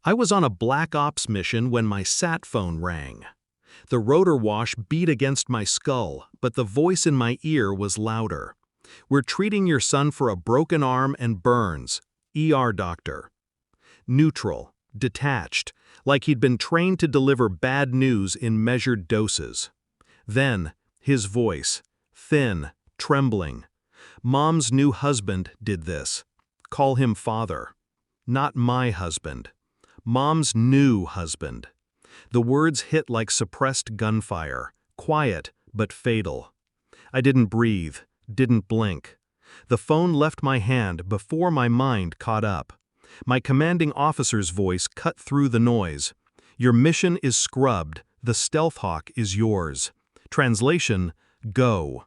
I was on a Black Ops mission when my sat phone rang. The rotor wash beat against my skull, but the voice in my ear was louder. "We're treating your son for a broken arm and burns. ER doctor." Neutral, detached, like he'd been trained to deliver bad news in measured doses. Then, his voice, thin, trembling. "Mom's new husband did this. Call him father. Not my husband. Mom's new husband." The words hit like suppressed gunfire, quiet but fatal. I didn't breathe, didn't blink. The phone left my hand before my mind caught up. My commanding officer's voice cut through the noise. "Your mission is scrubbed. The Stealth Hawk is yours. Translation, go."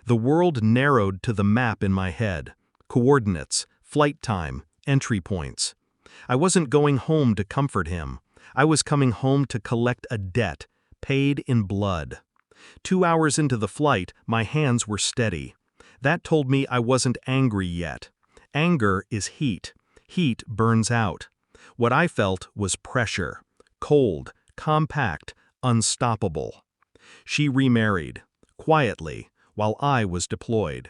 The world narrowed to the map in my head. Coordinates, flight time, entry points. I wasn't going home to comfort him. I was coming home to collect a debt, paid in blood. 2 hours into the flight, my hands were steady. That told me I wasn't angry yet. Anger is heat. Heat burns out. What I felt was pressure. Cold, compact, unstoppable. She remarried, quietly, while I was deployed.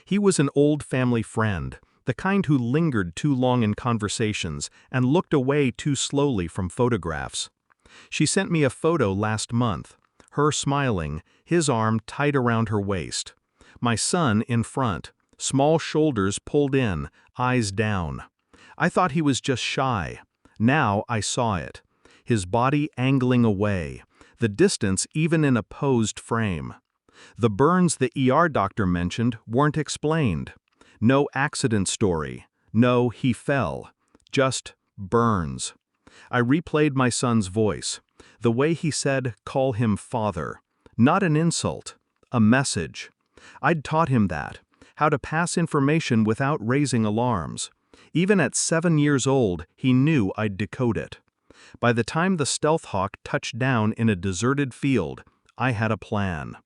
He was an old family friend, the kind who lingered too long in conversations and looked away too slowly from photographs. She sent me a photo last month, her smiling, his arm tight around her waist. My son in front, small shoulders pulled in, eyes down. I thought he was just shy. Now I saw it. His body angling away, the distance even in a posed frame. The burns the ER doctor mentioned weren't explained. No accident story. No, he fell. Just burns. I replayed my son's voice. The way he said, "Call him father." Not an insult. A message. I'd taught him that. How to pass information without raising alarms. Even at 7 years old, he knew I'd decode it. By the time the Stealth Hawk touched down in a deserted field, I had a plan.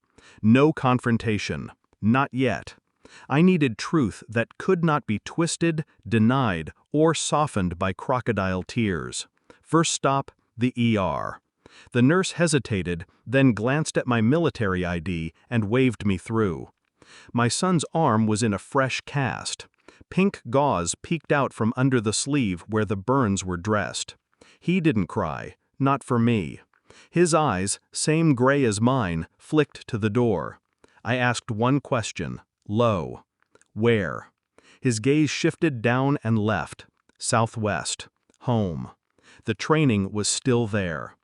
No confrontation. Not yet. I needed truth that could not be twisted, denied, or softened by crocodile tears. First stop, the ER. The nurse hesitated, then glanced at my military ID and waved me through. My son's arm was in a fresh cast. Pink gauze peeked out from under the sleeve where the burns were dressed. He didn't cry, not for me. His eyes, same gray as mine, flicked to the door. I asked one question. Low. "Where?" His gaze shifted down and left. Southwest. Home. The training was still there.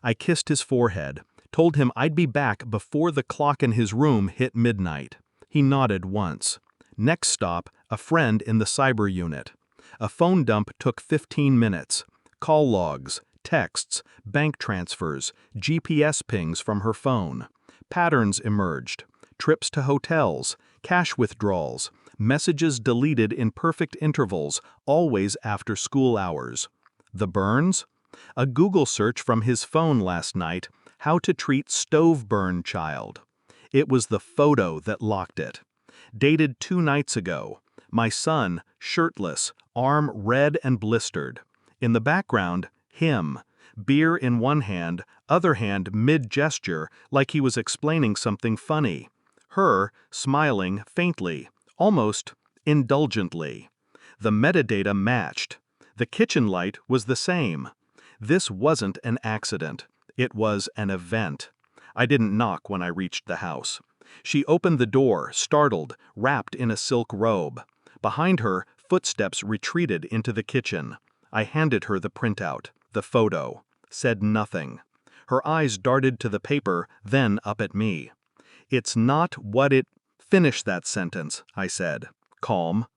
I kissed his forehead, told him I'd be back before the clock in his room hit midnight. He nodded once. Next stop, a friend in the cyber unit. A phone dump took 15 minutes. Call logs, texts, bank transfers, GPS pings from her phone. Patterns emerged. Trips to hotels, cash withdrawals, messages deleted in perfect intervals, always after school hours. The burns? A Google search from his phone last night, "How to treat stove burn child." It was the photo that locked it. Dated 2 nights ago. My son, shirtless, arm red and blistered. In the background, him. Beer in one hand, other hand mid-gesture, like he was explaining something funny. Her, smiling faintly, almost indulgently. The metadata matched. The kitchen light was the same. This wasn't an accident. It was an event. I didn't knock when I reached the house. She opened the door, startled, wrapped in a silk robe. Behind her, footsteps retreated into the kitchen. I handed her the printout, the photo. Said nothing. Her eyes darted to the paper, then up at me. "It's not what it—" "Finish that sentence," I said. Calm.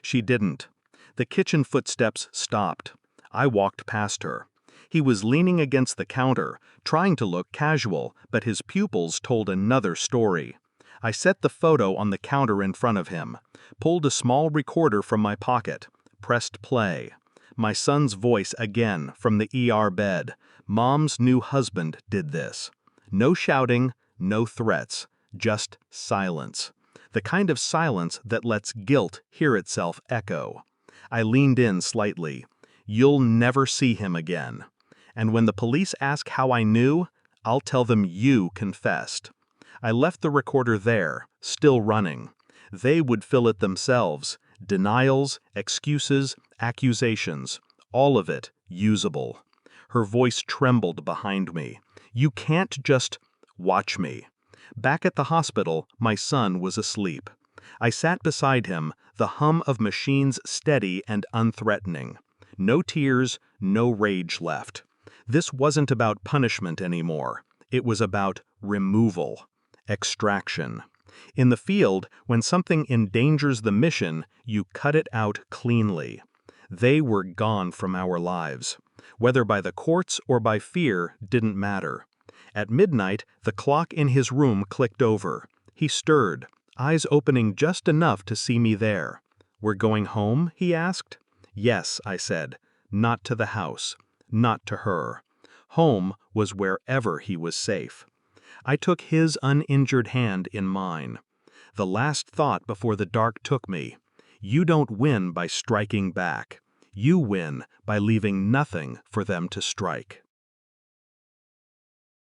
She didn't. The kitchen footsteps stopped. I walked past her. He was leaning against the counter, trying to look casual, but his pupils told another story. I set the photo on the counter in front of him, pulled a small recorder from my pocket, pressed play. My son's voice again from the ER bed. "Mom's new husband did this." No shouting, no threats, just silence. The kind of silence that lets guilt hear itself echo. I leaned in slightly. You'll never see him again. And when the police ask how I knew, I'll tell them you confessed. I left the recorder there, still running. They would fill it themselves. Denials, excuses, accusations, all of it usable. Her voice trembled behind me. You can't just watch me. Back at the hospital, my son was asleep. I sat beside him, the hum of machines steady and unthreatening. No tears, no rage left. This wasn't about punishment anymore. It was about removal, extraction. In the field, when something endangers the mission, you cut it out cleanly. They were gone from our lives. Whether by the courts or by fear didn't matter. At midnight, the clock in his room clicked over. He stirred, eyes opening just enough to see me there. "We're going home?" he asked. "Yes," I said. Not to the house. Not to her. Home was wherever he was safe. I took his uninjured hand in mine. The last thought before the dark took me. You don't win by striking back. You win by leaving nothing for them to strike.